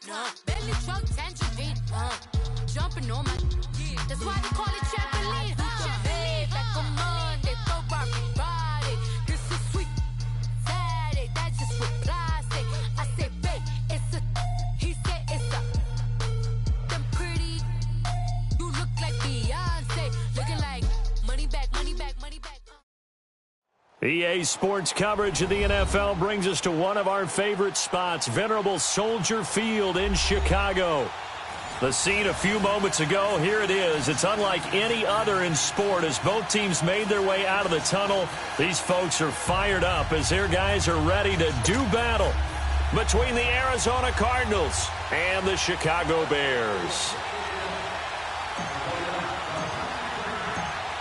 Bentley truck, tangerine, jumping on my, that's why they call it trampoline, Hey, back on Monday, Ferrari Friday, this is sweet Saturday, that's just what plastic. I say, babe, it's a, he said it's a, them pretty, you look like Beyonce, looking like money back, money back, money back. EA Sports coverage of the NFL brings us to one of our favorite spots, venerable Soldier Field in Chicago. The scene a few moments ago, here it is. It's unlike any other in sport as both teams made their way out of the tunnel. These folks are fired up as their guys are ready to do battle between the Arizona Cardinals and the Chicago Bears.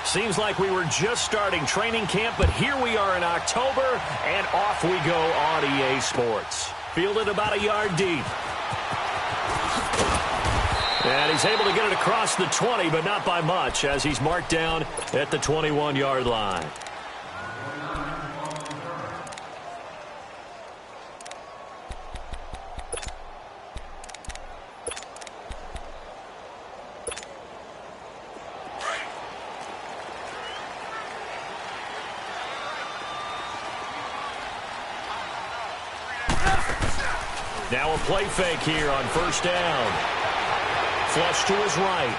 Seems like we were just starting training camp, but here we are in October, and off we go on EA Sports. Fielded about a yard deep. And he's able to get it across the 20, but not by much, as he's marked down at the 21-yard line. Now a play fake here on first down. Flush to his right.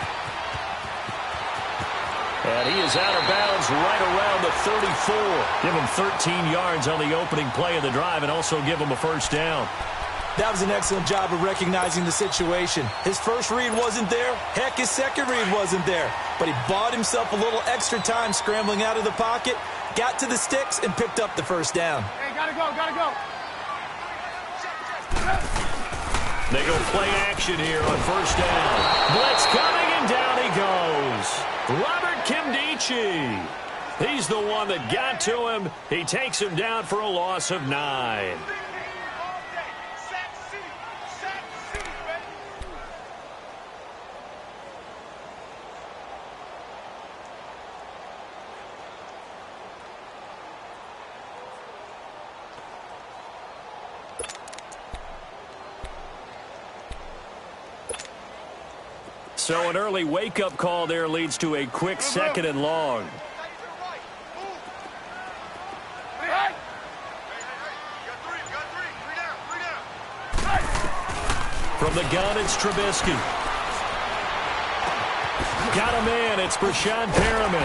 And he is out of bounds right around the 34. Give him 13 yards on the opening play of the drive and also give him a first down. That was an excellent job of recognizing the situation. His first read wasn't there. Heck, his second read wasn't there. But he bought himself a little extra time scrambling out of the pocket, got to the sticks, and picked up the first down. Hey, gotta go, gotta go. They go play action here on first down. Blitz coming, and down he goes. Robert Kimdichie. He's the one that got to him. He takes him down for a loss of 9. So an early wake-up call there leads to a quick second and long. From the gun, it's Trubisky. Got a man, it's Brashad Perriman.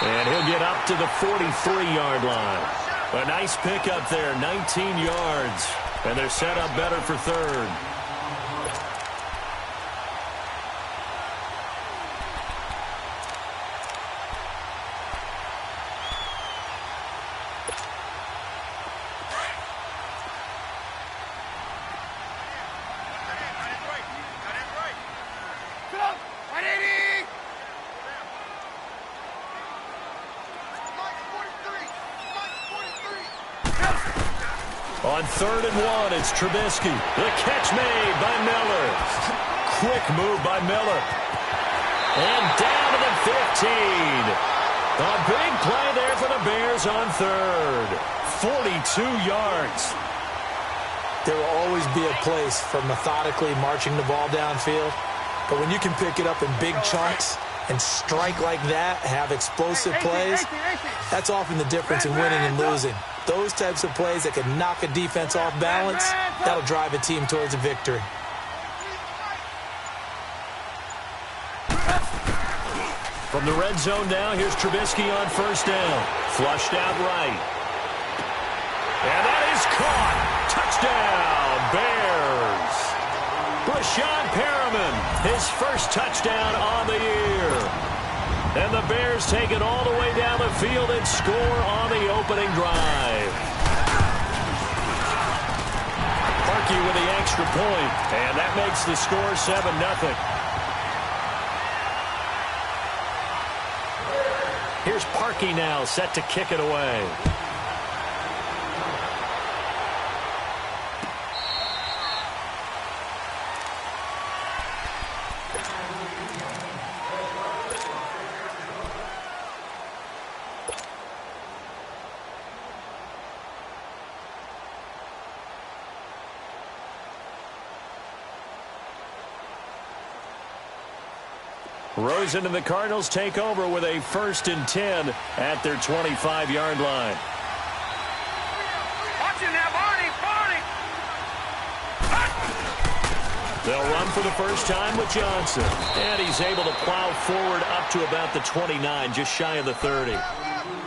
And he'll get up to the 43-yard line. A nice pickup there, 19 yards. And they're set up better for third. On 3rd and 1, it's Trubisky. The catch made by Miller. Quick move by Miller. And down to the 15. A big play there for the Bears on 3rd. 42 yards. There will always be a place for methodically marching the ball downfield. But when you can pick it up in big chunks and strike like that, have explosive plays, that's often the difference in winning and losing. Those types of plays that can knock a defense off balance, that'll drive a team towards a victory. From the red zone now, here's Trubisky on first down. Flushed out right. And that is caught. Touchdown, Bears. Brashad Perriman, his first touchdown on the year. And the Bears take it all the way down the field and score on the opening drive. Parkey with the extra point, and that makes the score 7-0. Here's Parkey now, set to kick it away. Rosen and the Cardinals take over with a 1st and 10 at their 25-yard line. They'll run for the first time with Johnson. And he's able to plow forward up to about the 29, just shy of the 30.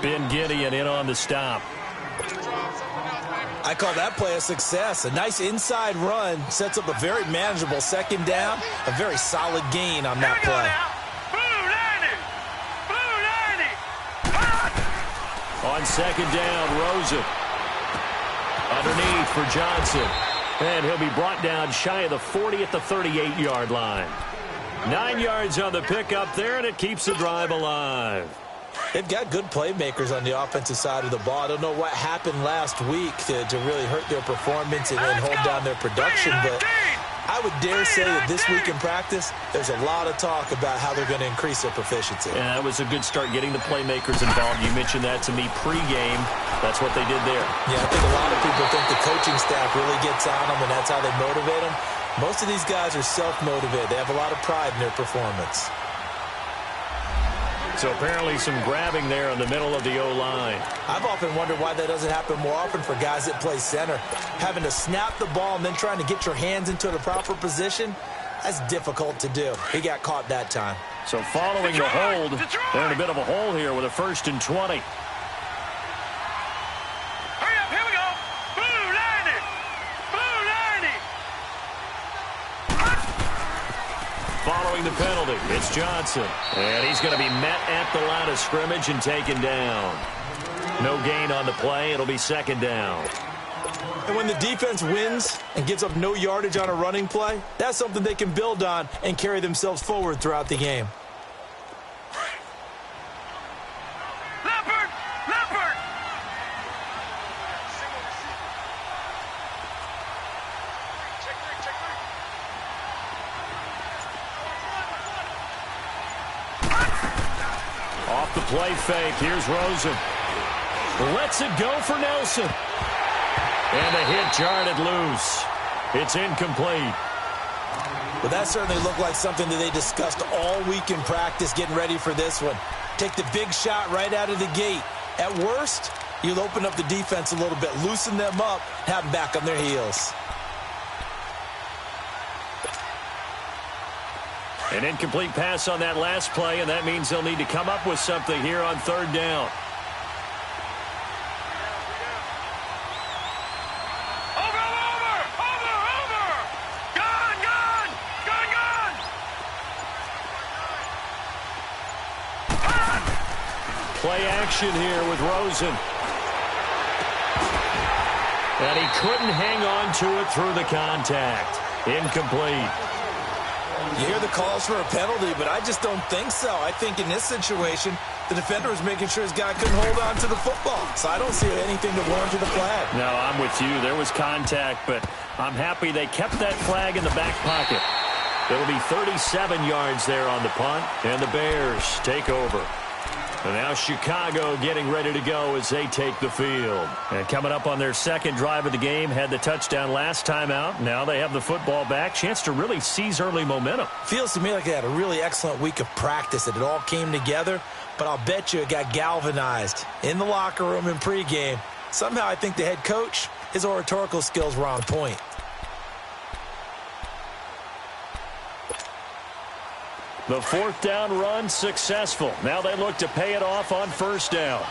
Ben Gideon in on the stop. I call that play a success. A nice inside run sets up a very manageable 2nd down. A very solid gain on that play. On 2nd down, Rosen. Underneath for Johnson. And he'll be brought down shy of the 40 at the 38-yard line. 9 yards on the pickup there, and it keeps the drive alive. They've got good playmakers on the offensive side of the ball. I don't know what happened last week to really hurt their performance and hold down their production, but I would dare say that this week in practice, there's a lot of talk about how they're going to increase their proficiency. Yeah, that was a good start getting the playmakers involved. You mentioned that to me pregame. That's what they did there. Yeah, I think a lot of people think the coaching staff really gets on them, and that's how they motivate them. Most of these guys are self-motivated. They have a lot of pride in their performance. So apparently some grabbing there in the middle of the O-line. I've often wondered why that doesn't happen more often for guys that play center. Having to snap the ball and then trying to get your hands into the proper position, that's difficult to do. He got caught that time. So following the hold, they're in a bit of a hole here with a 1st and 20. Following the penalty, it's Johnson. And he's going to be met at the line of scrimmage and taken down. No gain on the play. It'll be 2nd down. And when the defense wins and gives up no yardage on a running play, that's something they can build on and carry themselves forward throughout the game. Off the play fake, here's Rosen. Lets it go for Nelson. And a hit jarred it loose. It's incomplete. Well, that certainly looked like something that they discussed all week in practice getting ready for this one. Take the big shot right out of the gate. At worst, you'll open up the defense a little bit, loosen them up, have them back on their heels. An incomplete pass on that last play, and that means they'll need to come up with something here on 3rd down. Play action here with Rosen. And he couldn't hang on to it through the contact. Incomplete. You hear the calls for a penalty, but I just don't think so. I think in this situation, the defender was making sure his guy couldn't hold on to the football. So I don't see anything to warrant the flag. No, I'm with you. There was contact, but I'm happy they kept that flag in the back pocket. It'll be 37 yards there on the punt, and the Bears take over. And now Chicago getting ready to go as they take the field. And coming up on their 2nd drive of the game, had the touchdown last time out. Now they have the football back. Chance to really seize early momentum. Feels to me like they had a really excellent week of practice, that it all came together. But I'll bet you it got galvanized in the locker room in pregame. Somehow I think the head coach, his oratorical skills were on point. The 4th down run successful. Now they look to pay it off on 1st down.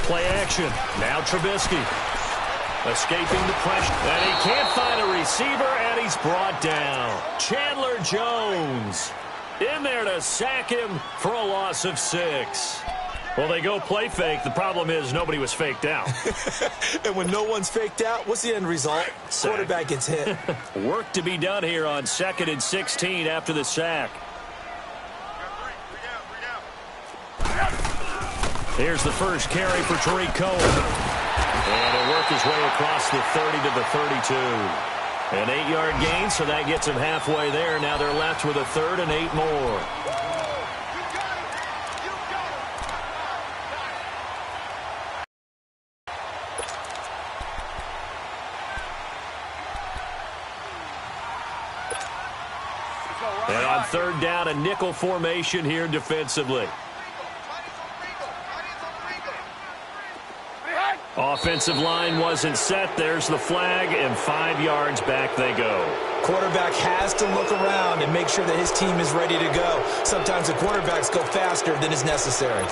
Play action. Now Trubisky. Escaping the pressure. And he can't find a receiver, and he's brought down. Chandler Jones in there to sack him for a loss of 6. Well, they go play fake. The problem is nobody was faked out. And when no one's faked out, what's the end result? Sack. Quarterback gets hit. Work to be done here on 2nd and 16 after the sack. Here's the first carry for Tariq Cohen. And he'll work his way across the 30 to the 32. An 8-yard gain, so that gets him halfway there. Now they're left with a 3rd and 8 more. third down, a nickel formation here defensively. Offensive line wasn't set. There's the flag, and 5 yards back they go. Quarterback has to look around and make sure that his team is ready to go. Sometimes the quarterbacks go faster than is necessary.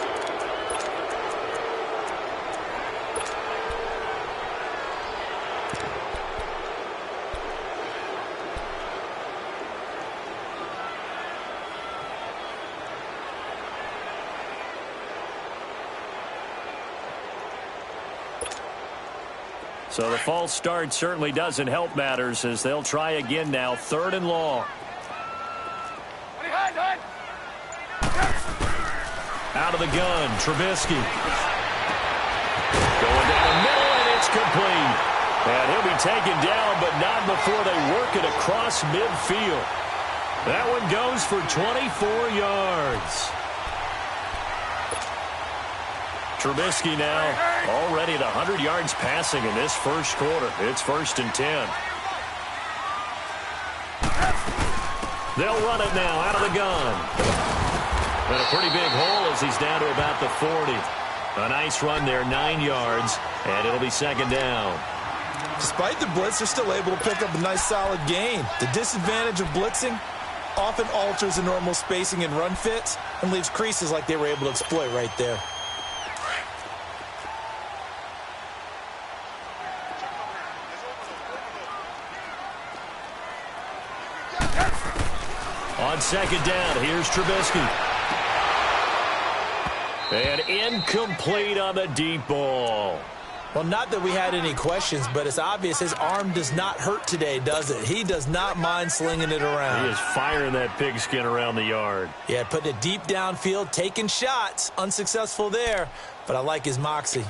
So the false start certainly doesn't help matters as they'll try again now. 3rd and long. Out of the gun, Trubisky. Going down the middle, and it's complete. And he'll be taken down, but not before they work it across midfield. That one goes for 24 yards. Trubisky now already at 100 yards passing in this first quarter. It's 1st and 10. They'll run it now out of the gun. And a pretty big hole as he's down to about the 40. A nice run there, 9 yards, and it'll be 2nd down. Despite the blitz, they're still able to pick up a nice solid gain. The disadvantage of blitzing often alters the normal spacing and run fits and leaves creases like they were able to exploit right there. On 2nd down, here's Trubisky. And incomplete on the deep ball. Well, not that we had any questions, but it's obvious his arm does not hurt today, does it? He does not mind slinging it around. He is firing that pigskin around the yard. Yeah, putting it deep downfield, taking shots. Unsuccessful there, but I like his moxie.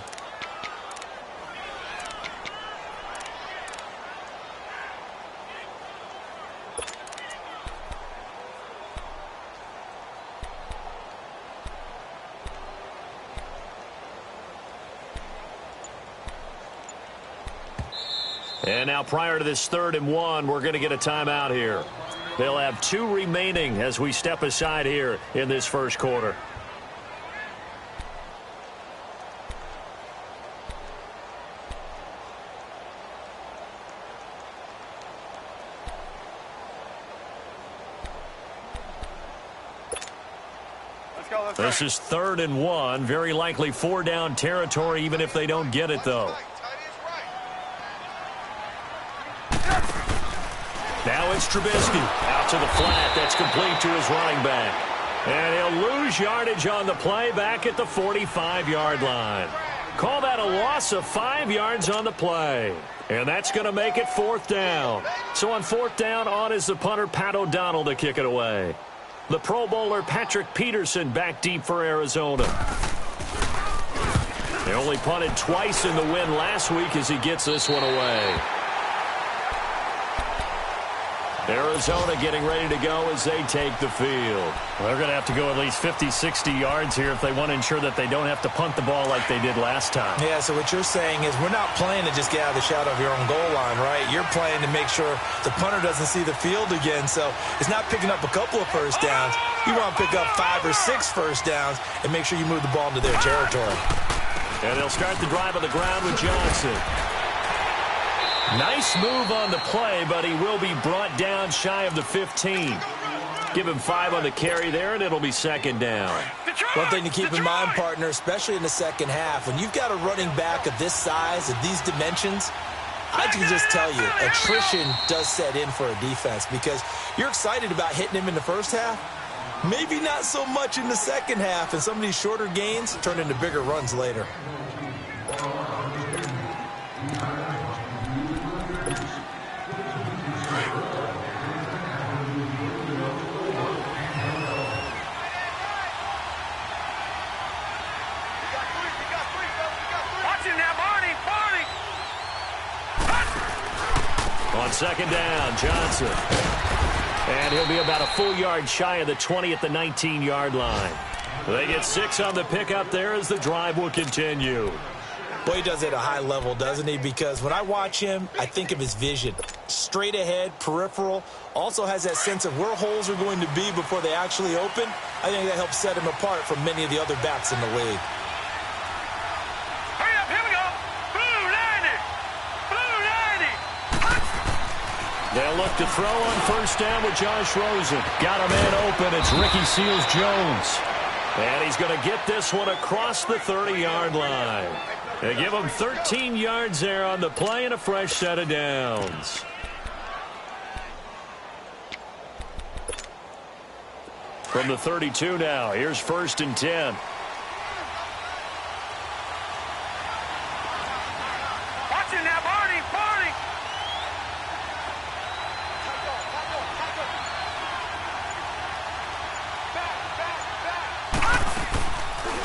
And now prior to this 3rd and 1, we're going to get a timeout here. They'll have 2 remaining as we step aside here in this first quarter. This is 3rd and 1. Very likely 4-down territory even if they don't get it, though. Now it's Trubisky out to the flat. That's complete to his running back. And he'll lose yardage on the play back at the 45-yard line. Call that a loss of 5 yards on the play. And that's going to make it 4th down. So on 4th down, on is the punter, Pat O'Donnell, to kick it away. The Pro Bowler, Patrick Peterson, back deep for Arizona. They only punted twice in the win last week as he gets this one away. Arizona getting ready to go as they take the field. Well, they're going to have to go at least 50, 60 yards here if they want to ensure that they don't have to punt the ball like they did last time. Yeah, so what you're saying is we're not playing to just get out of the shadow of your own goal line, right? You're playing to make sure the punter doesn't see the field again. So it's not picking up a couple of first downs. You want to pick up 5 or 6 first downs and make sure you move the ball into their territory. And they'll start the drive on the ground with Johnson. Nice move on the play, but he will be brought down shy of the 15. Give him 5 on the carry there, and it'll be 2nd down. One thing to keep in mind, partner, especially in the second half, when you've got a running back of this size, of these dimensions, I can just tell you, attrition does set in for a defense because you're excited about hitting him in the first half. Maybe not so much in the second half, and some of these shorter gains turn into bigger runs later. On 2nd down, Johnson. And he'll be about a full yard shy of the 20 at the 19-yard line. They get 6 on the pickup there as the drive will continue. Well, he does it at a high level, doesn't he? Because when I watch him, I think of his vision. Straight ahead, peripheral, also has that sense of where holes are going to be before they actually open. I think that helps set him apart from many of the other bats in the league. Hurry up, here we go. Blue 90. Blue 90. They'll look to throw on first down with Josh Rosen. Got a man open. It's Ricky Seals-Jones. And he's going to get this one across the 30-yard line. They give him 13 yards there on the play and a fresh set of downs. From the 32 now, here's 1st and 10. Watch it now, Barney, Barney.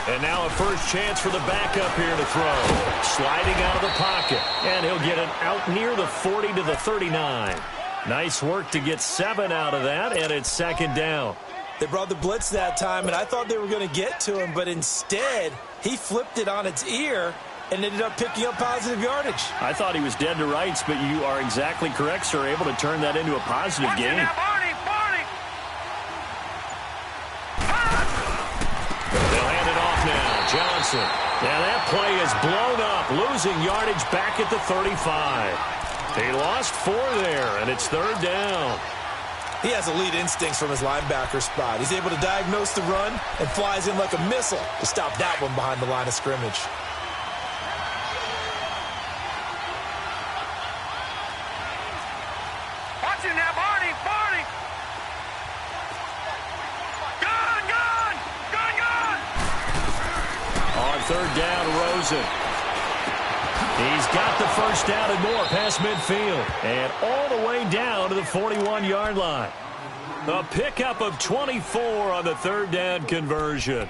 And now a first chance for the backup here to throw. Sliding out of the pocket. And he'll get it out near the 40 to the 39. Nice work to get 7 out of that, and it's 2nd down. They brought the blitz that time, and I thought they were going to get to him, but instead, he flipped it on its ear and ended up picking up positive yardage. I thought he was dead to rights, but you are exactly correct, sir. Able to turn that into a positive Watch game. it now, Barney, Barney. They'll hand it off now. Johnson. Now that play is blown up, losing yardage back at the 35. He lost 4 there, and it's 3rd down. He has elite instincts from his linebacker spot. He's able to diagnose the run and flies in like a missile to stop that one behind the line of scrimmage. Watch it now, Barney, Barney. Gun, gun, gun, gun. On 3rd down, Rosen. He's got the first down and more past midfield. And all the way down to the 41-yard line. A pickup of 24 on the 3rd down conversion.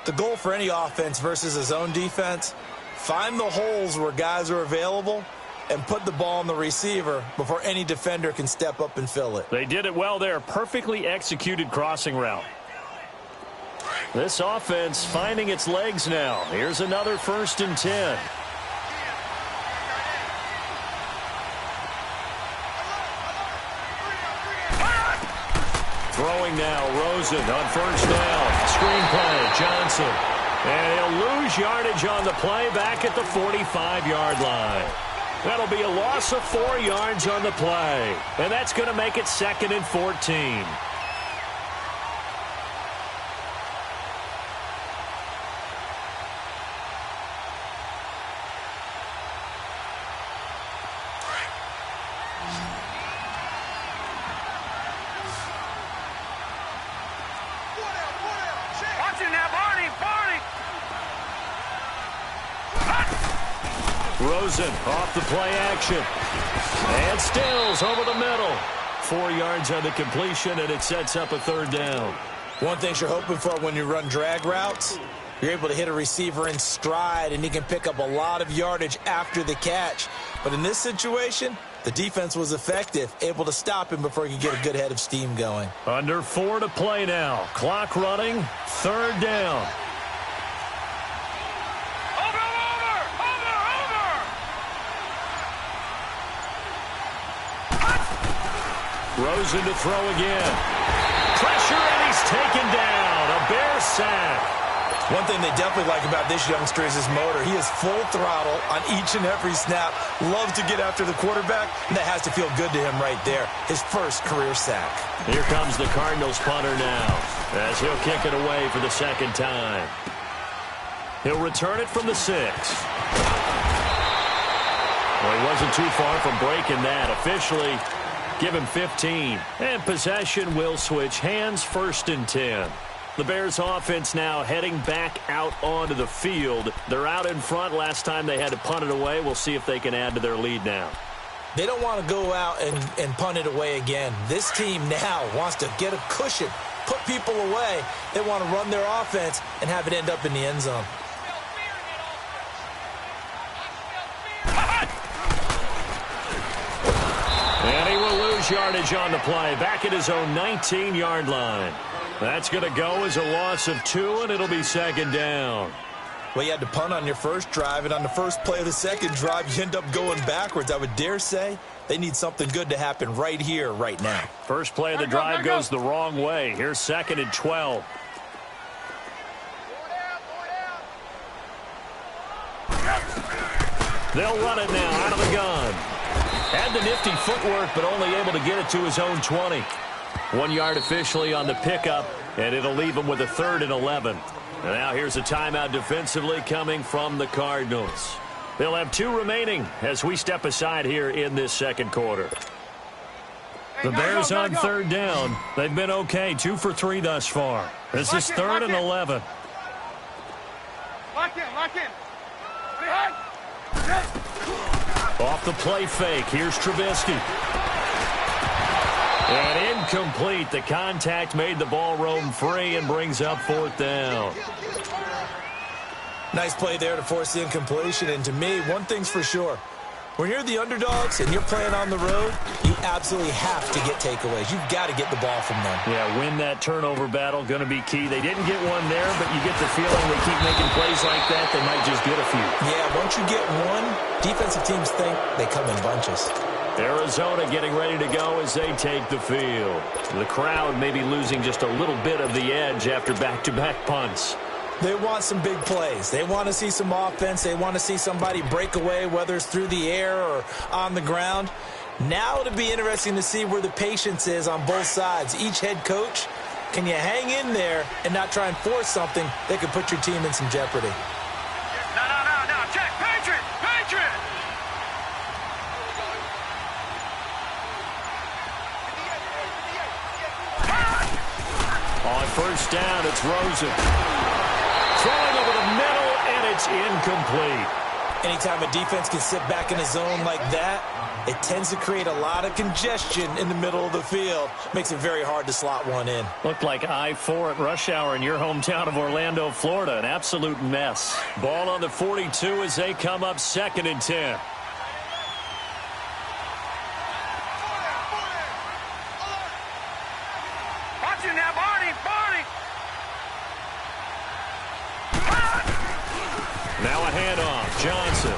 The goal for any offense versus a zone defense, find the holes where guys are available and put the ball on the receiver before any defender can step up and fill it. They did it well there. Perfectly executed crossing route. This offense finding its legs now. Here's another 1st and 10. Throwing now, Rosen on first down. Screen play, Johnson. And he'll lose yardage on the play back at the 45-yard line. That'll be a loss of 4 yards on the play. And that's going to make it 2nd and 14. Watch it now, Barney, Barney. Rosen off the play action. And Stills over the middle. 4 yards on the completion, and it sets up a 3rd down. One thing you're hoping for when you run drag routes, you're able to hit a receiver in stride, and he can pick up a lot of yardage after the catch. But in this situation, the defense was effective, able to stop him before he could get a good head of steam going. Under 4 to play now. Clock running. 3rd down. Rosen to throw again. Pressure, and he's taken down. A Bear sack. One thing they definitely like about this youngster is his motor. He is full throttle on each and every snap. Loves to get after the quarterback, and that has to feel good to him right there. His first career sack. Here comes the Cardinals punter now, as he'll kick it away for the 2nd time. He'll return it from the 6. Well, he wasn't too far from breaking that. Officially, give him 15. And possession will switch hands, 1st and 10. The Bears offense now heading back out onto the field. They're out in front. Last time they had to punt it away. We'll see if they can add to their lead now. They don't want to go out and punt it away again. This team now wants to get a cushion, put people away. They want to run their offense and have it end up in the end zone. And he will lose yardage on the play. Back at his own 19-yard line. That's going to go as a loss of 2, and it'll be 2nd down. Well, you had to punt on your first drive, and on the first play of the second drive, you end up going backwards. I would dare say they need something good to happen right here, right now. First play of the drive goes the wrong way. Here's 2nd and 12. They'll run it now out of the gun. Had the nifty footwork, but only able to get it to his own 20. 1 yard officially on the pickup, and it'll leave him with a 3rd and 11. And now here's a timeout defensively coming from the Cardinals. They'll have 2 remaining as we step aside here in this second quarter. The Bears on 3rd down. They've been okay, 2 for 3 thus far. This is 3rd and 11. Lock in. Off the play fake, here's Trubisky. And incomplete. The contact made the ball roam free and brings up 4th down. Nice play there to force the incompletion. And to me, one thing's for sure. When you're the underdogs and you're playing on the road, you absolutely have to get takeaways. You've got to get the ball from them. Yeah, win that turnover battle, going to be key. They didn't get one there, but you get the feeling they keep making plays like that, they might just get a few. Yeah, once you get one, defensive teams think they come in bunches. Arizona getting ready to go as they take the field. The crowd may be losing just a little bit of the edge after back-to-back punts. They want some big plays. They want to see some offense. They want to see somebody break away, whether it's through the air or on the ground. Now it'll be interesting to see where the patience is on both sides. Each head coach, can you hang in there and not try and force something that could put your team in some jeopardy? No. Check. Patriot. On 1st down, it's Rosen. Throwing over the middle, and it's incomplete. Anytime a defense can sit back in a zone like that, it tends to create a lot of congestion in the middle of the field. Makes it very hard to slot one in. Looked like I-4 at rush hour in your hometown of Orlando, Florida. An absolute mess. Ball on the 42 as they come up 2nd and 10. Watch it now, Barney. Now a handoff, Johnson.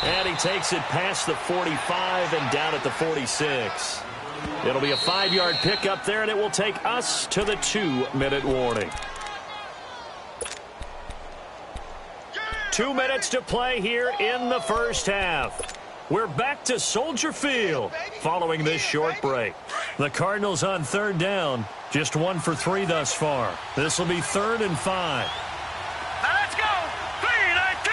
And he takes it past the 45 and down at the 46. It'll be a 5-yard pickup there, and it will take us to the 2-minute warning. 2 minutes to play here in the first half. We're back to Soldier Field following this short break. The Cardinals on 3rd down, just 1 for 3 thus far. This will be 3rd and 5. Now let's go. 3-19.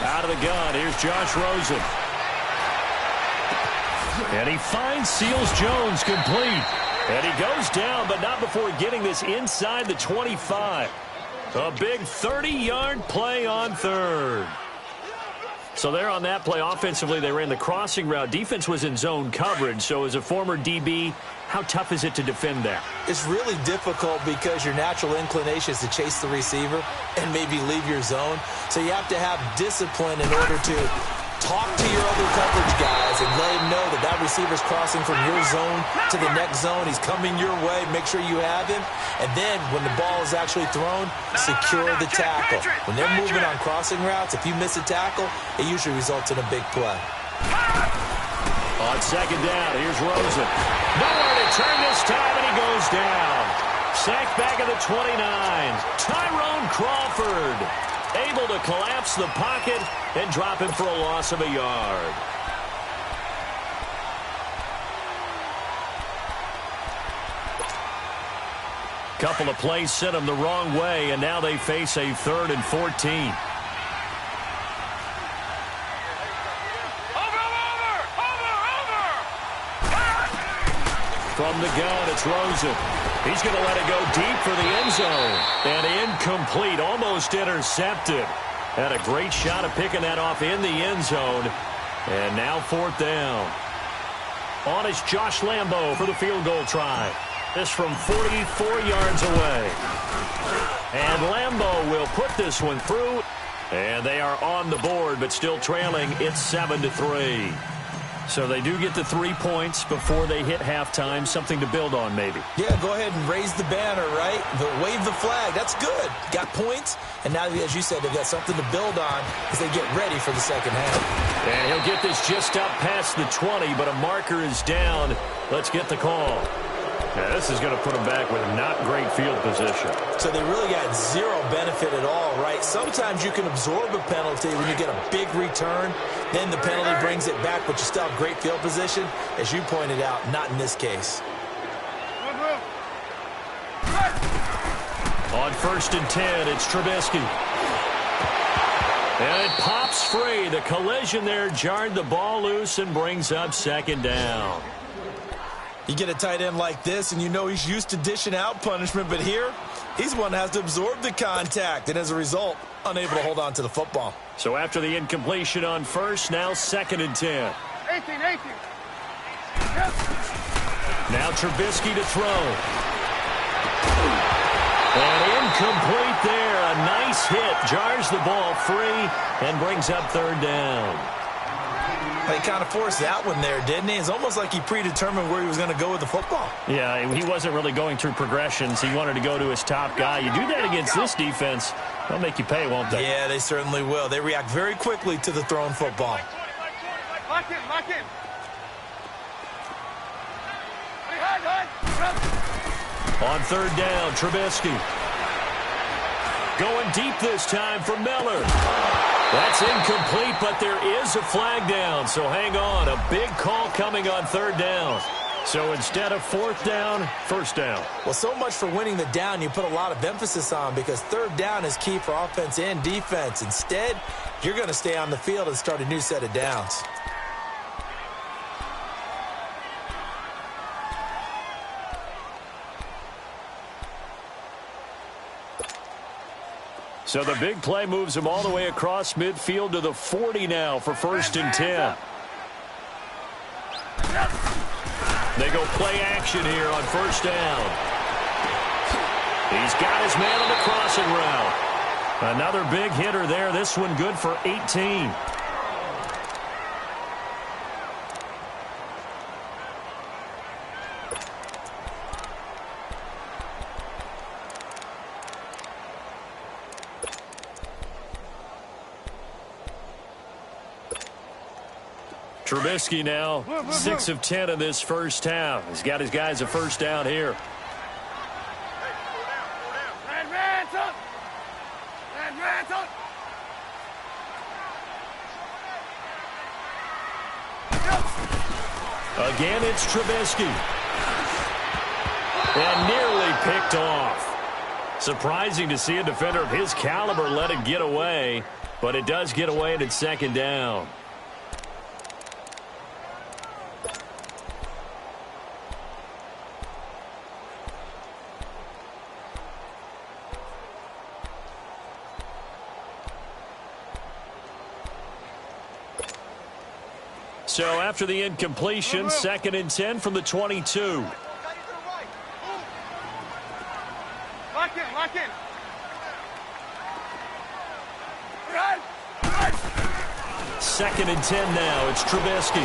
Out of the gun, here's Josh Rosen. And he finds Seals Jones complete. And he goes down, but not before getting this inside the 25. A big 30-yard play on 3rd. So there on that play, offensively, they ran the crossing route. Defense was in zone coverage. So as a former DB, how tough is it to defend that? It's really difficult because your natural inclination is to chase the receiver and maybe leave your zone. So you have to have discipline in order to talk to your other coverage guys and let him know that that receiver's crossing from your zone to the next zone. He's coming your way. Make sure you have him. And then when the ball is actually thrown, secure the tackle. When they're moving on crossing routes, if you miss a tackle, it usually results in a big play. On 2nd down, here's Rosen. Nowhere to turn this time, and he goes down. Sacked back at the 29. Tyrone Crawford able to collapse the pocket and drop him for a loss of a yard. Couple of plays sent them the wrong way, and now they face a 3rd and 14. From the gun, it's Rosen. He's going to let it go deep for the end zone. And incomplete, almost intercepted. Had a great shot of picking that off in the end zone. And now 4th down. On is Josh Lambo for the field goal try. This from 44 yards away. And Lambo will put this one through. And they are on the board, but still trailing. It's 7-3. So they do get the 3 points before they hit halftime, something to build on maybe. Yeah, go ahead and raise the banner, right? Wave the flag. That's good. Got points, and now, as you said, they've got something to build on as they get ready for the second half. And he'll get this just up past the 20, but a marker is down. Let's get the call. Yeah, this is going to put them back with not great field position. So they really got zero benefit at all, right? Sometimes you can absorb a penalty when you get a big return. Then the penalty brings it back, but you still have great field position. As you pointed out, not in this case. On 1st and 10, it's Trubisky. And it pops free. The collision there jarred the ball loose and brings up 2nd down. You get a tight end like this, and you know he's used to dishing out punishment, but here, he's one that has to absorb the contact, and as a result, unable to hold on to the football. So after the incompletion on 1st, now 2nd and 10. 18. Now Trubisky to throw. And incomplete there. A nice hit. Jars the ball free and brings up 3rd down. He kind of forced that one there, didn't he? It's almost like he predetermined where he was going to go with the football. Yeah, he wasn't really going through progressions. He wanted to go to his top guy. You do that against this defense, they'll make you pay, won't they? Yeah, they certainly will. They react very quickly to the thrown football. Lock in. On 3rd down, Trubisky. Going deep this time for Miller. That's incomplete, but there is a flag down, so hang on. A big call coming on 3rd down. So instead of 4th down, 1st down. Well, so much for winning the down you put a lot of emphasis on because 3rd down is key for offense and defense. Instead, you're going to stay on the field and start a new set of downs. So the big play moves him all the way across midfield to the 40 now for 1st and 10. They go play action here on 1st down. He's got his man on the crossing route. Another big hitter there. This one good for 18. Trubisky now 6 of 10 in this 1st half. He's got his guys a 1st down here. Again, it's Trubisky. And nearly picked off. Surprising to see a defender of his caliber let it get away, but it does get away and it's 2nd down. So after the incompletion, 2nd and 10 from the 22. Lock in. 2nd and 10 now. It's Trubisky.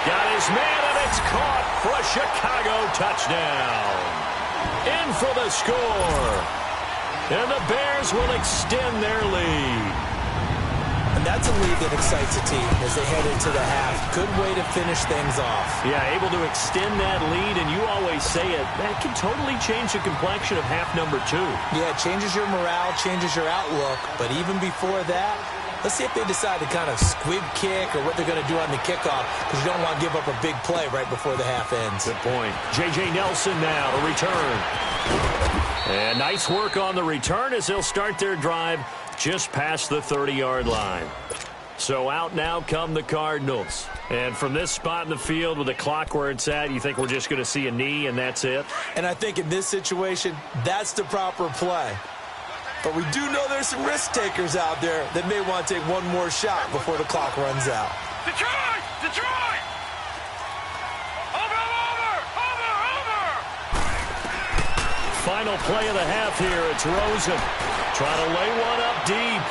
Got his man, and it's caught for a Chicago touchdown. In for the score. And the Bears will extend their lead. And that's a lead that excites a team as they head into the half. Good way to finish things off. Yeah, able to extend that lead, and you always say it, that can totally change the complexion of half number 2. Yeah, it changes your morale, changes your outlook. But even before that, let's see if they decide to kind of squib kick or what they're going to do on the kickoff, because you don't want to give up a big play right before the half ends. Good point. J.J. Nelson now to return. And nice work on the return as they'll start their drive just past the 30-yard line. So out now come the Cardinals. And from this spot in the field with the clock where it's at, you think we're just going to see a knee and that's it? And I think in this situation, that's the proper play. But we do know there's some risk takers out there that may want to take one more shot before the clock runs out. Detroit! Final play of the half here. It's Rosen trying to lay one up deep.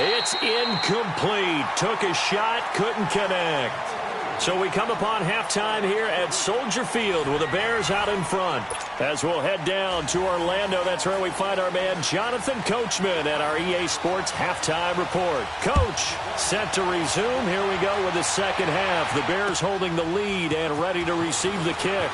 It's incomplete. Took a shot, couldn't connect. So we come upon halftime here at Soldier Field with the Bears out in front. As we'll head down to Orlando, that's where we find our man Jonathan Coachman at our EA Sports Halftime Report. Coach, set to resume. Here we go with the second half. The Bears holding the lead and ready to receive the kick.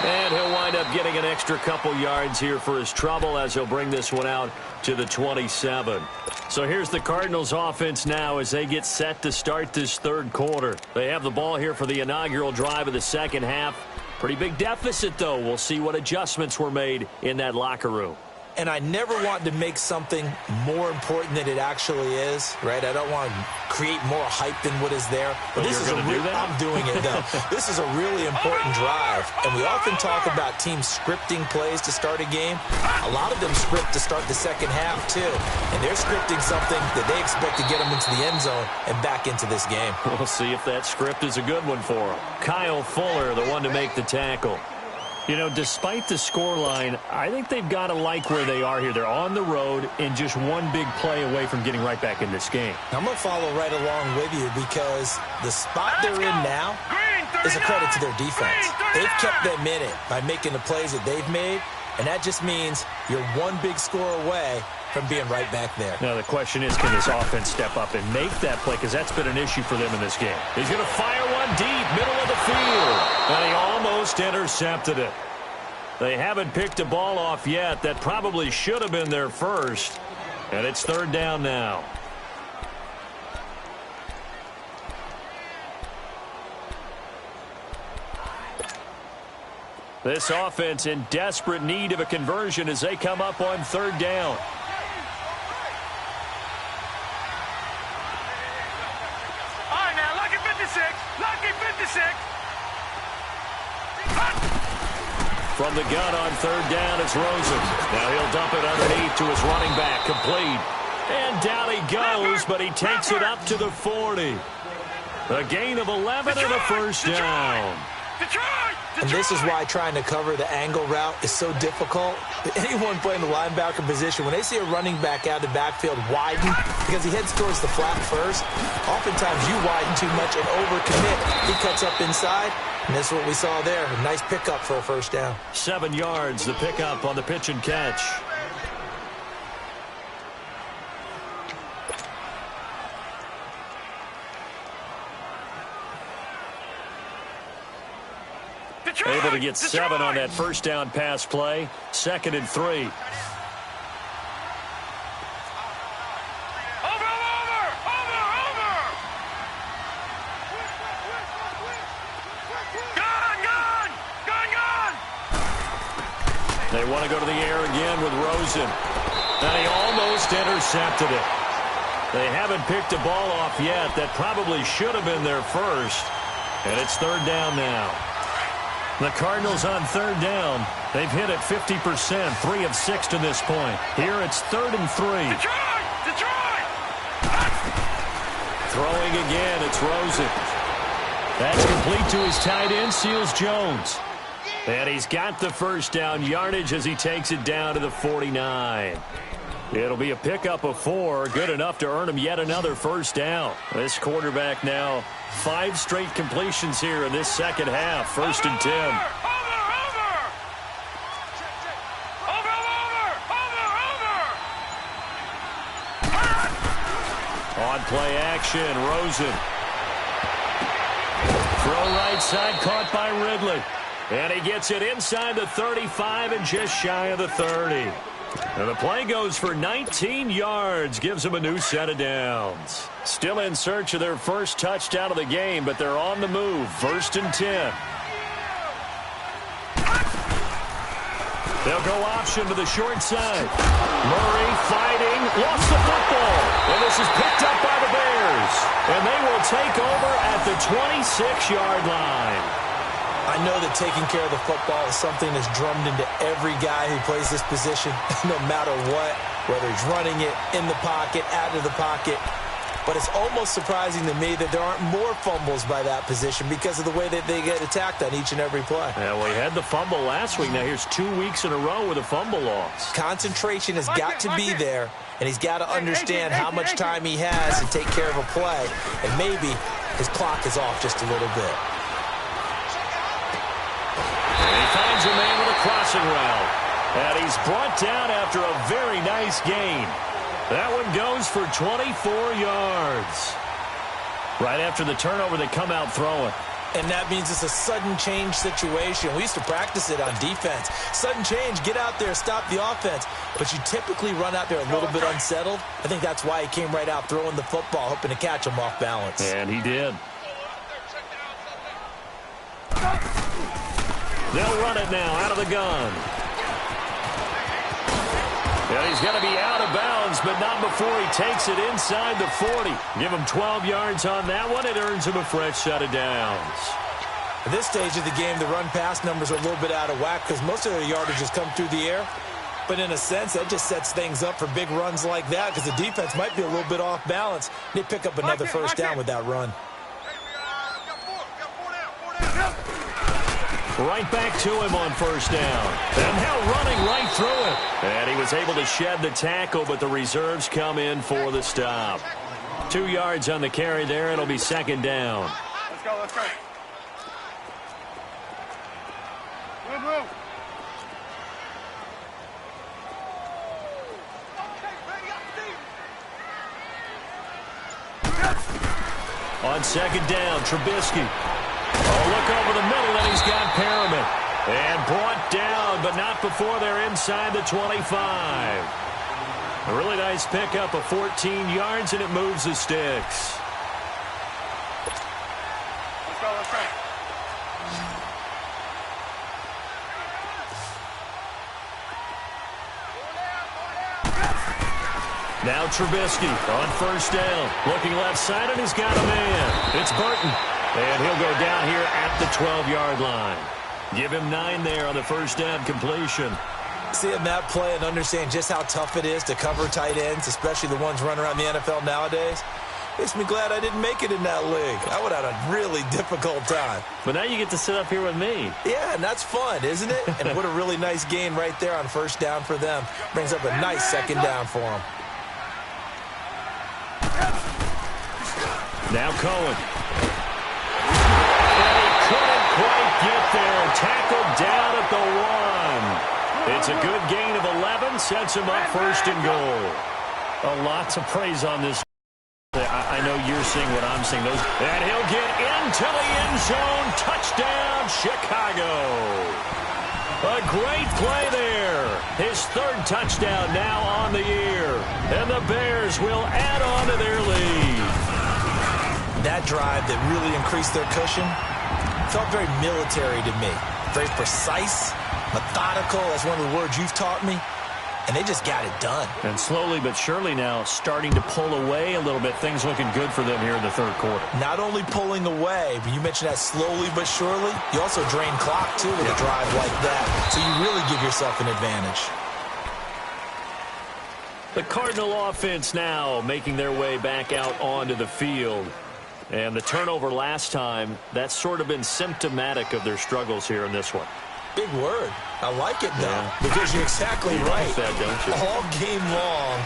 And he'll wind up getting an extra couple yards here for his trouble as he'll bring this one out to the 27. So here's the Cardinals offense now as they get set to start this third quarter. They have the ball here for the inaugural drive of the second half. Pretty big deficit, though. We'll see what adjustments were made in that locker room. And I never want to make something more important than it actually is, right? I don't want to create more hype than what is there. But this is I'm doing it, though. This is a really important drive. And we often talk about teams scripting plays to start a game. A lot of them script to start the second half, too. And they're scripting something that they expect to get them into the end zone and back into this game. We'll see if that script is a good one for them. Kyle Fuller, the one to make the tackle. You know, despite the scoreline, I think they've got to like where they are here. They're on the road and just one big play away from getting right back in this game. I'm going to follow right along with you because the spot they're in now is a credit to their defense. They've kept them in it by making the plays that they've made, and that just means you're one big score away from being right back there. Now, the question is, can this offense step up and make that play? Because that's been an issue for them in this game. He's going to fire one deep, middle of the field. And he almost intercepted it. They haven't picked a ball off yet. That probably should have been their first. And it's third down now. This offense in desperate need of a conversion as they come up on third down. From the gun on third down, it's Rosen. Now he'll dump it underneath to his running back, complete. And down he goes, but he takes it up to the 40. A gain of 11 and a first down. And this is why trying to cover the angle route is so difficult. Anyone playing the linebacker position, when they see a running back out of the backfield widen, because he heads towards the flat first, oftentimes you widen too much and overcommit. He cuts up inside, and that's what we saw there. A nice pickup for a first down. 7 yards, the pickup on the pitch and catch. Able to get 7 on that first down pass play. 2nd and 3. Over! Gone! They want to go to the air again with Rosen. And he almost intercepted it. They haven't picked a ball off yet. That probably should have been their first. And it's third down now. The Cardinals on third down. They've hit it 50%, 3 of 6 to this point. Here it's 3rd and 3. Detroit! Throwing again, it's Rosen. That's complete to his tight end, Seals Jones. And he's got the first down yardage as he takes it down to the 49. It'll be a pickup of 4, good enough to earn him yet another first down. This quarterback now 5 straight completions here in this second half. 1st and 10. On play action, Rosen. Throw right side, caught by Ridley. And he gets it inside the 35 and just shy of the 30. And the play goes for 19 yards, gives them a new set of downs. Still in search of their first touchdown of the game, but they're on the move. 1st and 10. They'll go option to the short side. Murray fighting, lost the football. And this is picked up by the Bears. And they will take over at the 26-yard line. I know that taking care of the football is something that's drummed into every guy who plays this position, no matter what, whether he's running it, in the pocket, out of the pocket. but it's almost surprising to me that there aren't more fumbles by that position because of the way that they get attacked on each and every play. Yeah, well, he had the fumble last week. Now here's 2 weeks in a row with a fumble loss. Concentration has got to be there, and he's got to understand how much time he has to take care of a play, and maybe his clock is off just a little bit. And he finds a man with a crossing route, and he's brought down after a very nice gain. That one goes for 24 yards. Right after the turnover, they come out throwing. And that means it's a sudden change situation. We used to practice it on defense. Sudden change, get out there, stop the offense. But you typically run out there a little bit unsettled. I think that's why he came right out throwing the football, hoping to catch him off balance. And he did. They'll run it now out of the gun. And he's going to be out of bounds, but not before he takes it inside the 40. Give him 12 yards on that one. It earns him a fresh set of downs. At this stage of the game, the run-pass numbers are a little bit out of whack because most of their yardage has come through the air. But in a sense, that just sets things up for big runs like that because the defense might be a little bit off balance. They pick up another first down with that run. Right back to him on first down. And now running right through it. And he was able to shed the tackle, but the reserves come in for the stop. 2 yards on the carry there. It'll be second down. Let's go, let's go. Move, move. On second down, Trubisky. Oh, look over the middle, and he's got Perriman. And brought down, but not before they're inside the 25. A really nice pickup of 14 yards, and it moves the sticks. Let's go, let's go. Now Trubisky on first down. Looking left side, and he's got a man. It's Burton. And he'll go down here at the 12-yard line. Give him 9 there on the first down completion. Seeing that play and understand just how tough it is to cover tight ends, especially the ones running around the NFL nowadays, makes me glad I didn't make it in that league. I would have had a really difficult time. But now you get to sit up here with me. Yeah, and that's fun, isn't it? And what a really nice gain right there on first down for them. Brings up a nice second down for them. Now Cohen. Couldn't quite get there. Tackled down at the 1. It's a good gain of 11. Sets him up first and goal. A lot to praise on this. I know you're seeing what I'm seeing. And he'll get into the end zone. Touchdown, Chicago. A great play there. His 3rd touchdown now on the year. And the Bears will add on to their lead. That drive that really increased their cushion felt very military to me. Very precise, methodical. That's one of the words you've taught me. And they just got it done. And slowly but surely now starting to pull away a little bit. Things looking good for them here in the 3rd quarter. Not only pulling away, but you mentioned that slowly but surely. You also drain clock, too, with a drive like that. So you really give yourself an advantage. The Cardinal offense now making their way back out onto the field. And the turnover last time, that's sort of been symptomatic of their struggles here in this one. Big word. I like it, though, because you're exactly right. Like that, don't you? All game long,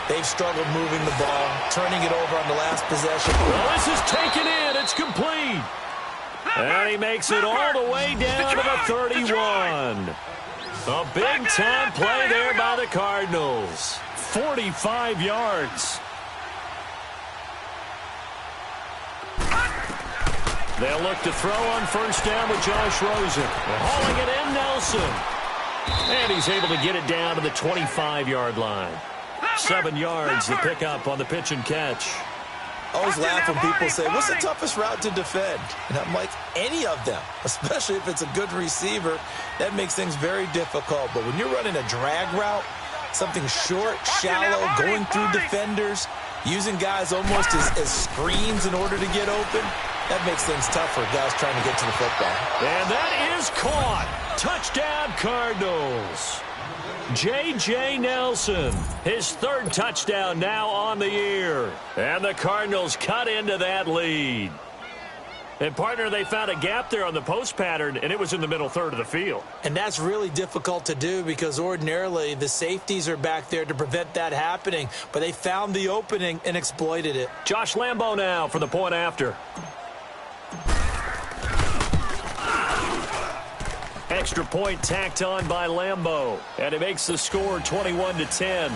they've struggled moving the ball, turning it over on the last possession. Well, this is taken in. It's complete. And he makes it all the way down to the 31. A big-time play there by the Cardinals. 45 yards. They'll look to throw on first down with Josh Rosen. Hauling it in, Nelson. And he's able to get it down to the 25-yard line. 7 yards to pick up on the pitch and catch. I always laugh when people say, what's the toughest route to defend? And I'm like, any of them, especially if it's a good receiver. That makes things very difficult. But when you're running a drag route, something short, shallow, going through defenders, using guys almost as screens in order to get open, That makes things tough for guys trying to get to the football. And that is caught. Touchdown, Cardinals. J.J. Nelson, his third touchdown now on the year. And the Cardinals cut into that lead. And, partner, they found a gap there on the post pattern, and it was in the middle third of the field. And that's really difficult to do because ordinarily the safeties are back there to prevent that happening. But they found the opening and exploited it. Josh Lambo now for the point after. Extra point tacked on by Lambo, and it makes the score 21-10.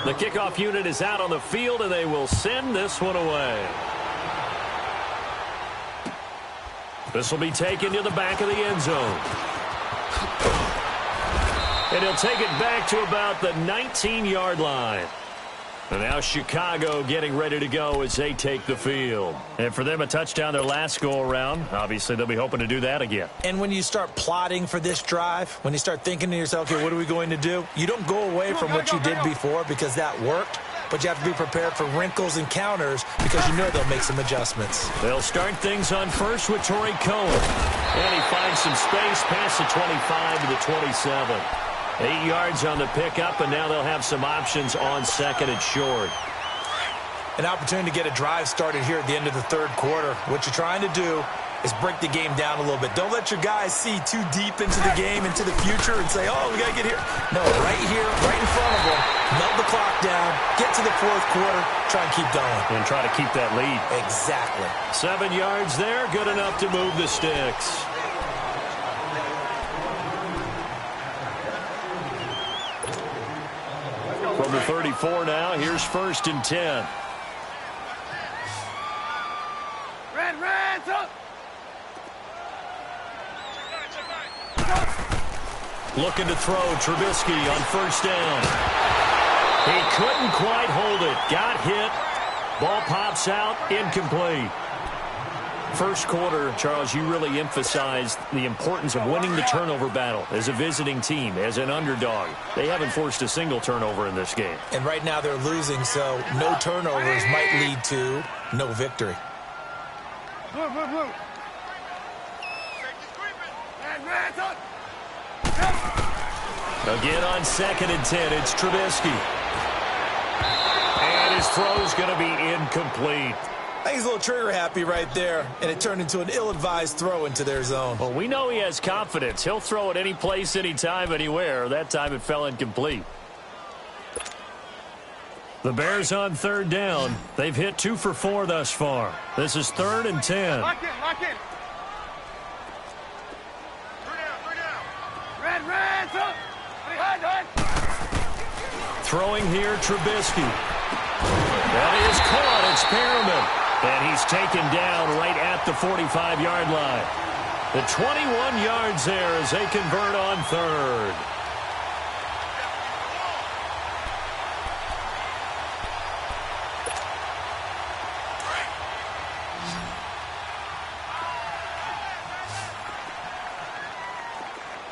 The kickoff unit is out on the field, and they will send this one away. This will be taken to the back of the end zone. And he'll take it back to about the 19-yard line. And now Chicago getting ready to go as they take the field. And for them, a touchdown their last go-around. Obviously, they'll be hoping to do that again. And when you start plotting for this drive, when you start thinking to yourself, okay, what are we going to do? You don't go away from what you did before because that worked. But you have to be prepared for wrinkles and counters because you know they'll make some adjustments. They'll start things on first with Torrey Cohen. And he finds some space past the 25 to the 27. 8 yards on the pickup, and now they'll have some options on second and short. An opportunity to get a drive started here at the end of the third quarter. What you're trying to do is break the game down a little bit. Don't let your guys see too deep into the game, into the future, and say, oh, we got to get here. No, right here, right in front of them, melt the clock down, get to the fourth quarter, try and keep going. And try to keep that lead. Exactly. 7 yards there, good enough to move the sticks. From the 34 now, here's first and 10. Red, up. Looking to throw Trubisky on first down. He couldn't quite hold it. Got hit. Ball pops out. Incomplete. First quarter, Charles, you really emphasized the importance of winning the turnover battle as a visiting team, as an underdog. They haven't forced a single turnover in this game. And right now they're losing, so no turnovers might lead to no victory. Blue. Red, up. Again on second and 10, it's Trubisky. And his throw's going to be incomplete. I think he's a little trigger happy right there, and it turned into an ill-advised throw into their zone. Well, we know he has confidence. He'll throw it any place, anytime, anywhere. That time it fell incomplete. The Bears on third down. They've hit 2 for 4 thus far. This is 3rd and 10. Lock in. Three down. Red, up. Hide. Throwing here, Trubisky. That is caught. It's Perriman. And he's taken down right at the 45-yard line. The 21 yards there as they convert on third.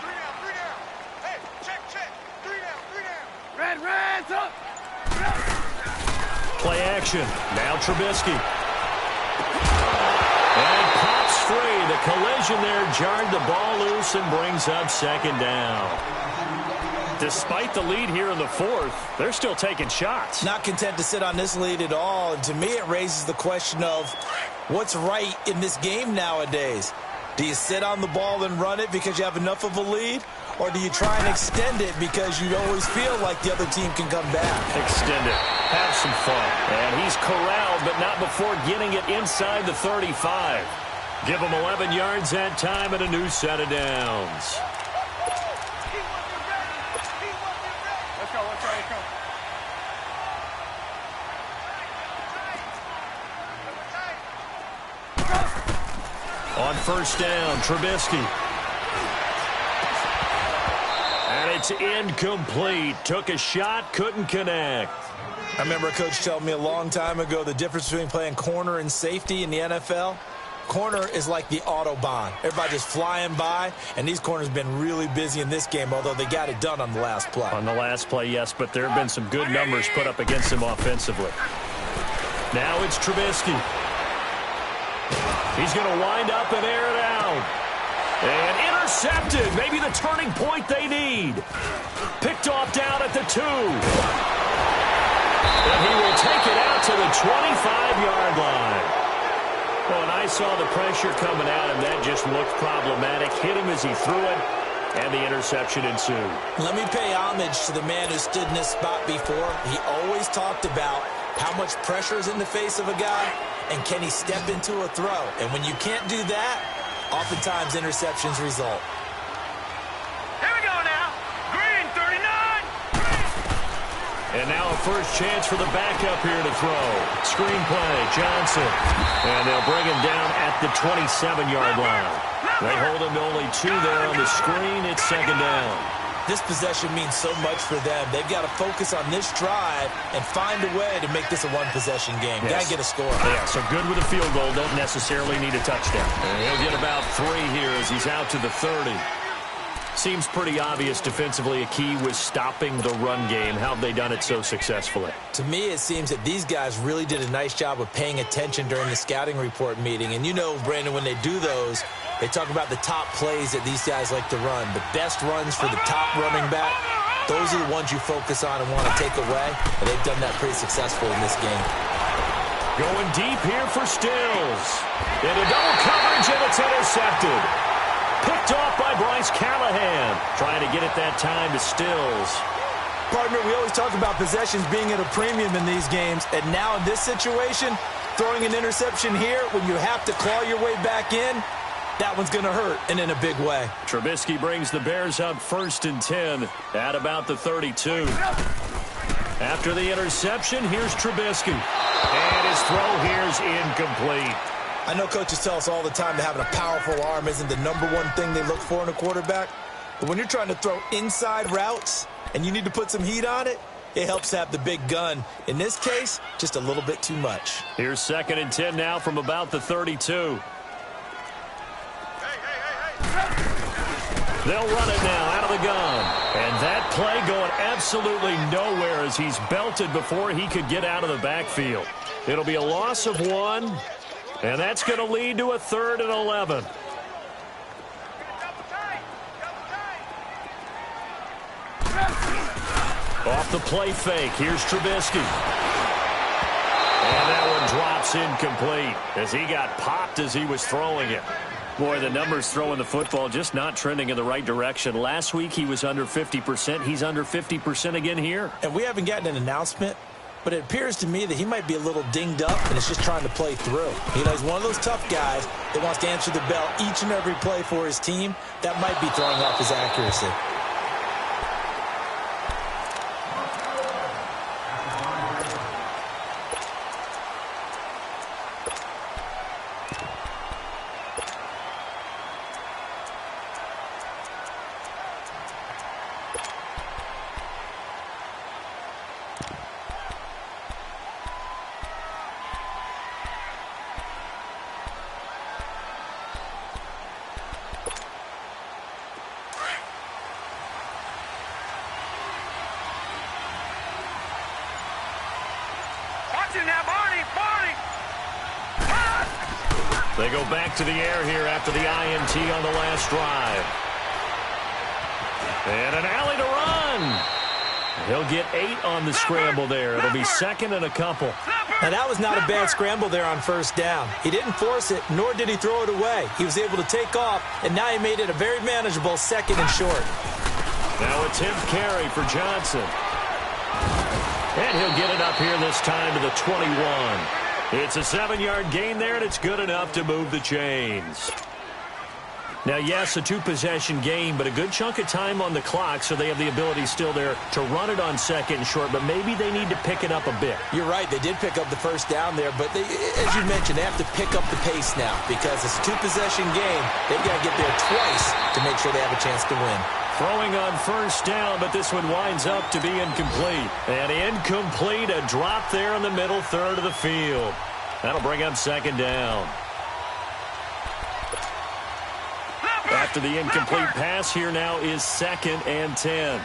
Three down. Hey, check. Three down. Red, up. Play action. Now Trubisky. And pops free. The collision there jarred the ball loose and brings up second down. Despite the lead here in the fourth, they're still taking shots. Not content to sit on this lead at all. And to me, it raises the question of what's right in this game nowadays. Do you sit on the ball and run it because you have enough of a lead? Or do you try and extend it because you always feel like the other team can come back? Extend it. Have some fun. And he's corralled, but not before getting it inside the 35. Give him 11 yards that time and a new set of downs. Let's go. On first down, Trubisky. And it's incomplete. Took a shot, couldn't connect. I remember a coach telling me a long time ago the difference between playing corner and safety in the NFL. Corner is like the Autobahn. Everybody just flying by, and these corners have been really busy in this game, although they got it done on the last play. On the last play, yes, but there have been some good numbers put up against them offensively. Now it's Trubisky. He's going to wind up and air it out. And intercepted. Maybe the turning point they need. Picked off down at the 2. And he will take it out to the 25-yard line. Well, and I saw the pressure coming at him. That just looked problematic. Hit him as he threw it, and the interception ensued. Let me pay homage to the man who stood in this spot before. He always talked about how much pressure is in the face of a guy, and can he step into a throw. And when you can't do that, oftentimes interceptions result. Here we go now. Green, 39. And now a first chance for the backup here to throw. Screen play, Johnson. And they'll bring him down at the 27-yard line. They hold him to only 2 there on the screen. It's second down. This possession means so much for them. They've got to focus on this drive and find a way to make this a one-possession game. Yes. Got to get a score. Yeah, so good with a field goal. Don't necessarily need a touchdown. And he'll get about 3 here as he's out to the 30. Seems pretty obvious defensively a key was stopping the run game. How have they done it so successfully? To me, it seems that these guys really did a nice job of paying attention during the scouting report meeting. And you know, Brandon, when they do those, they talk about the top plays that these guys like to run. The best runs for the top running back, those are the ones you focus on and want to take away. And they've done that pretty successfully in this game. Going deep here for Stills. Into double coverage, and it's intercepted. Picked off by Bryce Callahan. Trying to get it that time to Stills. Partner, we always talk about possessions being at a premium in these games. And now in this situation, throwing an interception here when you have to claw your way back in, that one's going to hurt, and in a big way. Trubisky brings the Bears up 1st and 10 at about the 32. After the interception, here's Trubisky. And his throw here's incomplete. I know coaches tell us all the time that having a powerful arm isn't the #1 thing they look for in a quarterback. But when you're trying to throw inside routes and you need to put some heat on it, it helps to have the big gun. In this case, just a little bit too much. Here's 2nd and 10 now from about the 32. They'll run it now out of the gun. And that play going absolutely nowhere as he's belted before he could get out of the backfield. It'll be a loss of 1. And that's going to lead to a 3rd and 11. Off the play fake, here's Trubisky. And that one drops incomplete as he got popped as he was throwing it. Boy, the numbers throwing the football just not trending in the right direction. Last week he was under 50%. He's under 50% again here. And we haven't gotten an announcement, but it appears to me that he might be a little dinged up and is just trying to play through. You know, he's one of those tough guys that wants to answer the bell each and every play for his team. That might be throwing off his accuracy. They go back to the air here after the INT on the last drive. And an alley to run. He'll get 8 on the scramble there. It'll be 2nd and a couple. Now, that was not a bad scramble there on 1st down. He didn't force it, nor did he throw it away. He was able to take off, and now he made it a very manageable 2nd and short. Now a 10th carry for Johnson. And he'll get it up here this time to the 21. It's a 7-yard gain there, and it's good enough to move the chains. Now, yes, a 2-possession game, but a good chunk of time on the clock, so they have the ability still there to run it on 2nd and short, but maybe they need to pick it up a bit. You're right. They did pick up the 1st down there, but they, as you mentioned, they have to pick up the pace now because it's a 2-possession game. They've got to get there twice to make sure they have a chance to win. Throwing on 1st down, but this one winds up to be incomplete. And incomplete, a drop there in the middle third of the field. That'll bring up 2nd down. After the incomplete pass, here now is 2nd and 10.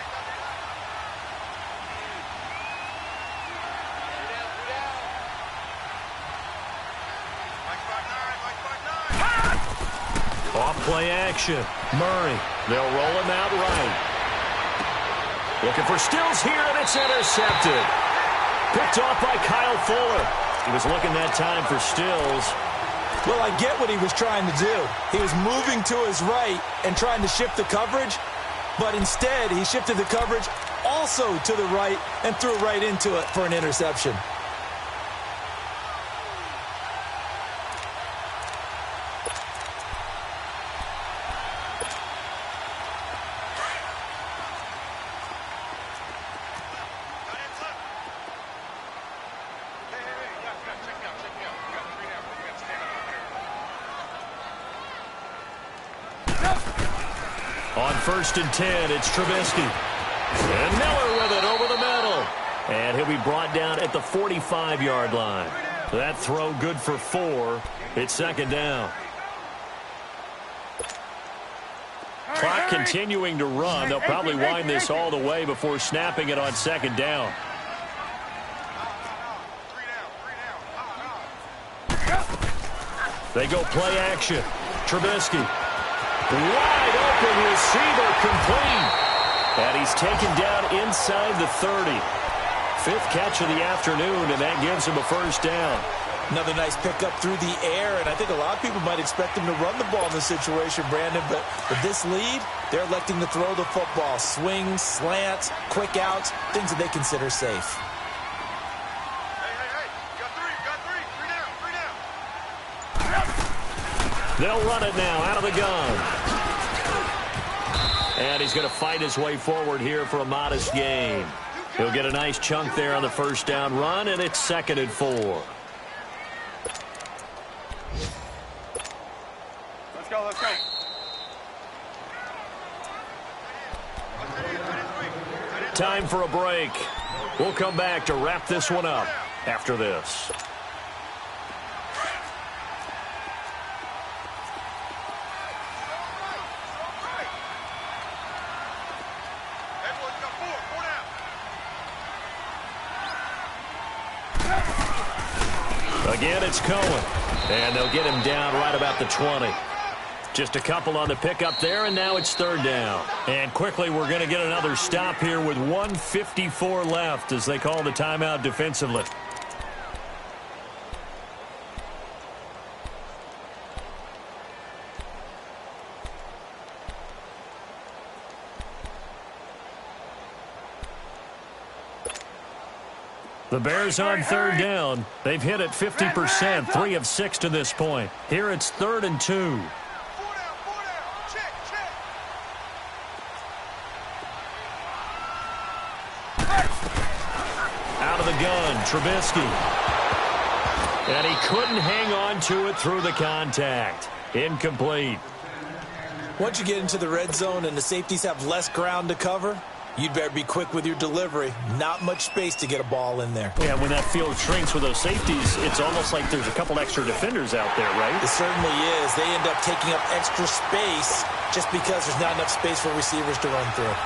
Off play action. Murray. They'll roll him out right. Looking for Stills here, and it's intercepted. Picked off by Kyle Fuller. He was looking that time for Stills. Well, I get what he was trying to do. He was moving to his right and trying to shift the coverage, but instead he shifted the coverage also to the right and threw right into it for an interception. On 1st and 10, it's Trubisky. And Miller with it over the middle. And he'll be brought down at the 45-yard line. That throw good for 4. It's 2nd down. Clock continuing to run. They'll probably wind this all the way before snapping it on 2nd down. They go play action. Trubisky. Wide open receiver, complete. And he's taken down inside the 30. 5th catch of the afternoon, and that gives him a 1st down. Another nice pickup through the air, and I think a lot of people might expect him to run the ball in this situation, Brandon, but with this lead, they're electing to throw the football. Swings, slants, quick outs, things that they consider safe. They'll run it now out of the gun. And he's going to fight his way forward here for a modest gain. He'll get a nice chunk there on the 1st down run, and it's 2nd and 4. Let's go, let's go. Time for a break. We'll come back to wrap this one up after this. Again, it's Cohen. And they'll get him down right about the 20. Just a couple on the pickup there, and now it's 3rd down. And quickly, we're going to get another stop here with 1:54 left as they call the timeout defensively. The Bears on 3rd down. They've hit it 50%, 3 of 6 to this point. Here it's 3rd and 2. 4 down. Check. Out of the gun, Trubisky. And he couldn't hang on to it through the contact. Incomplete. Once you get into the red zone and the safeties have less ground to cover, you'd better be quick with your delivery. Not much space to get a ball in there. Yeah, when that field shrinks with those safeties, it's almost like there's a couple extra defenders out there, right? It certainly is. They end up taking up extra space just because there's not enough space for receivers to run through.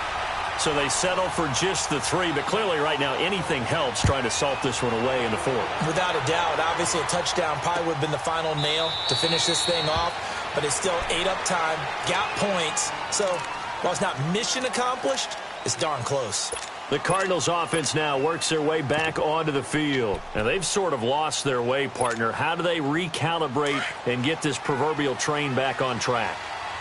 So they settle for just the 3, but clearly right now anything helps trying to salt this one away in the 4th. Without a doubt, obviously a touchdown probably would have been the final nail to finish this thing off, but it's still ate up time, got points. So while it's not mission accomplished, it's darn close. The Cardinals offense now works their way back onto the field. And they've sort of lost their way, partner. How do they recalibrate and get this proverbial train back on track?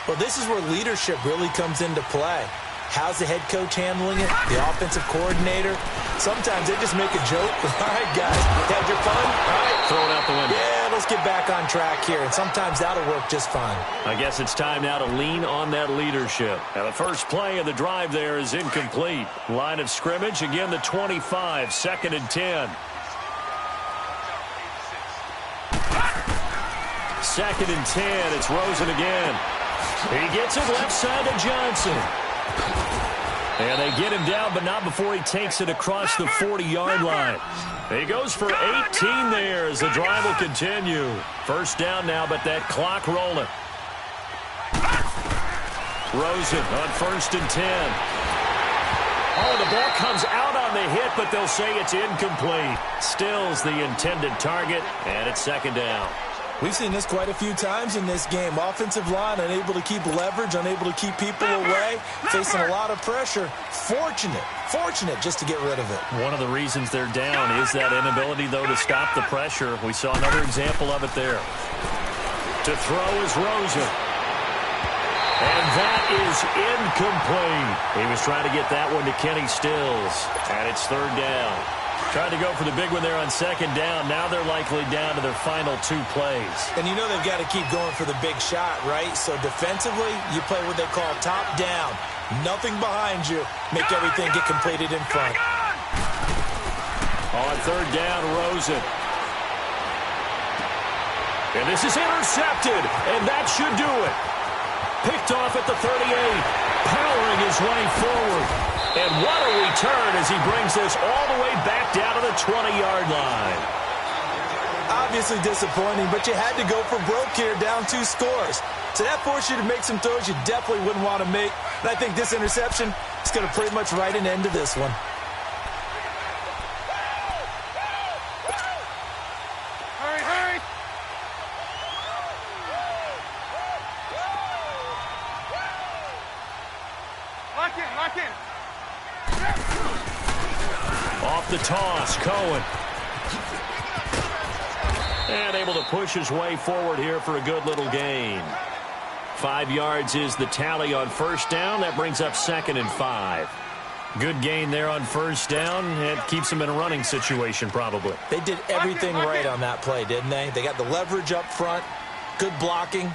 Well, this is where leadership really comes into play. How's the head coach handling it? The offensive coordinator? Sometimes they just make a joke. All right, guys, had your fun? All right. Throw it out the window. Yeah, let's get back on track here. And sometimes that'll work just fine. I guess it's time now to lean on that leadership. Now, the first play of the drive there is incomplete. Line of scrimmage, again, the 25, 2nd and 10. 2nd and 10, it's Rosen again. He gets it left side to Johnson. And they get him down, but not before he takes it across the 40-yard line. He goes for 18 there as the drive will continue. 1st down now, but that clock rolling. Rosen on 1st and 10. Oh, the ball comes out on the hit, but they'll say it's incomplete. Stills the intended target, and it's 2nd down. We've seen this quite a few times in this game. Offensive line unable to keep leverage, unable to keep people away, facing a lot of pressure. Fortunate just to get rid of it. One of the reasons they're down is that inability, though, to stop the pressure. We saw another example of it there. To throw is Rosen. And that is incomplete. He was trying to get that one to Kenny Stills. And it's third down. Tried to go for the big one there on second down. Now they're likely down to their final 2 plays. And you know they've got to keep going for the big shot, right? So defensively, you play what they call top down. Nothing behind you. Make everything get completed in front. On third down, Rosen. And this is intercepted. And that should do it. Picked off at the 38. Powering his way forward. And what a return as he brings this all the way back down to the 20-yard line. Obviously disappointing, but you had to go for broke here, down 2 scores. So that forced you to make some throws you definitely wouldn't want to make. And I think this interception is going to pretty much write an end to this one. Hurry! Lock in! Off the toss, Cohen. And able to push his way forward here for a good little gain. 5 yards is the tally on first down. That brings up 2nd and 5. Good gain there on first down. It keeps them in a running situation probably. They did everything right on that play, didn't they? They got the leverage up front, good blocking,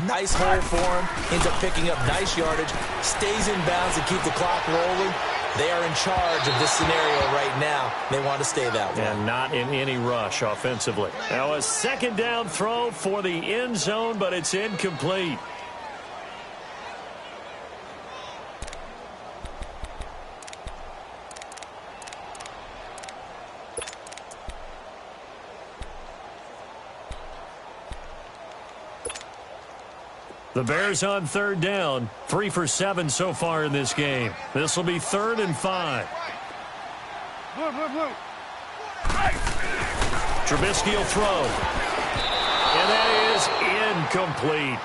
nice hole for him, ends up picking up nice yardage, stays in bounds to keep the clock rolling. They are in charge of this scenario right now. They want to stay that way. And not in any rush offensively. Now a second down throw for the end zone, but it's incomplete. The Bears on third down, 3 for 7 so far in this game. This will be 3rd and 5. Blue. Trubisky will throw. And that is incomplete.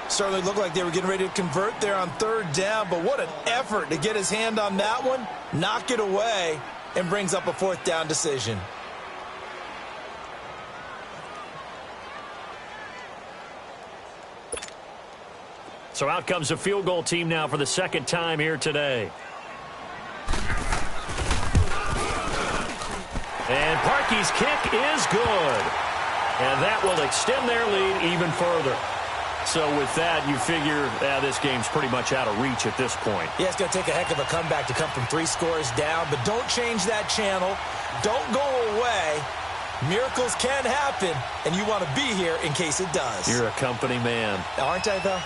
Certainly looked like they were getting ready to convert there on third down, but what an effort to get his hand on that one, knock it away, and brings up a 4th down decision. So out comes a field goal team now for the 2nd time here today. And Parkey's kick is good. And that will extend their lead even further. So with that, you figure this game's pretty much out of reach at this point. Yeah, it's going to take a heck of a comeback to come from 3 scores down, but don't change that channel. Don't go away. Miracles can happen, and you want to be here in case it does. You're a company man. Aren't I, though?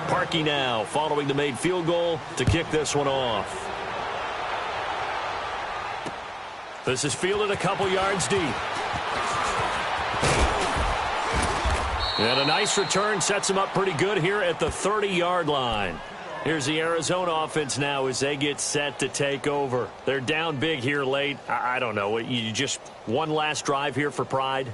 Parkey now following the made field goal to kick this one off. This is fielded a couple yards deep. And a nice return sets him up pretty good here at the 30-yard line. Here's the Arizona offense now as they get set to take over. They're down big here late. I don't know. You just one last drive here for pride?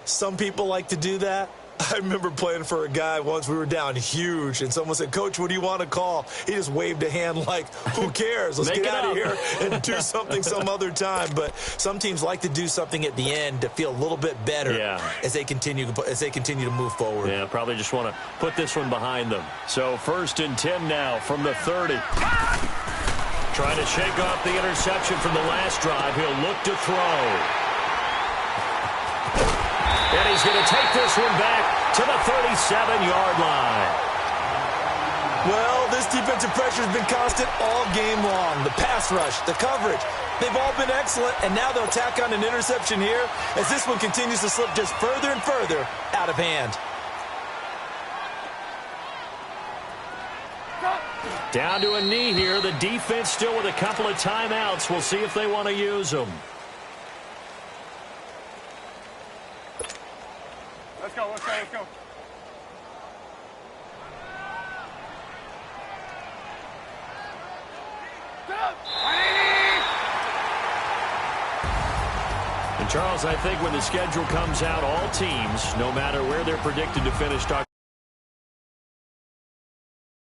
Some people like to do that. I remember playing for a guy once. We were down huge, and someone said, "Coach, what do you want to call?" He just waved a hand like, who cares? Let's get out of here and do something some other time. But some teams like to do something at the end to feel a little bit better as they continue to move forward. Yeah, probably just want to put this one behind them. So 1st and 10 now from the 30. Trying to shake off the interception from the last drive. He'll look to throw. And he's going to take this one back to the 37-yard line. Well, this defensive pressure has been constant all game long. The pass rush, the coverage, they've all been excellent, and now they'll tack on an interception here as this one continues to slip just further and further out of hand. Down to a knee here. The defense still with a couple of timeouts. We'll see if they want to use them. Let's go. And, Charles, I think when the schedule comes out, all teams, no matter where they're predicted to finish,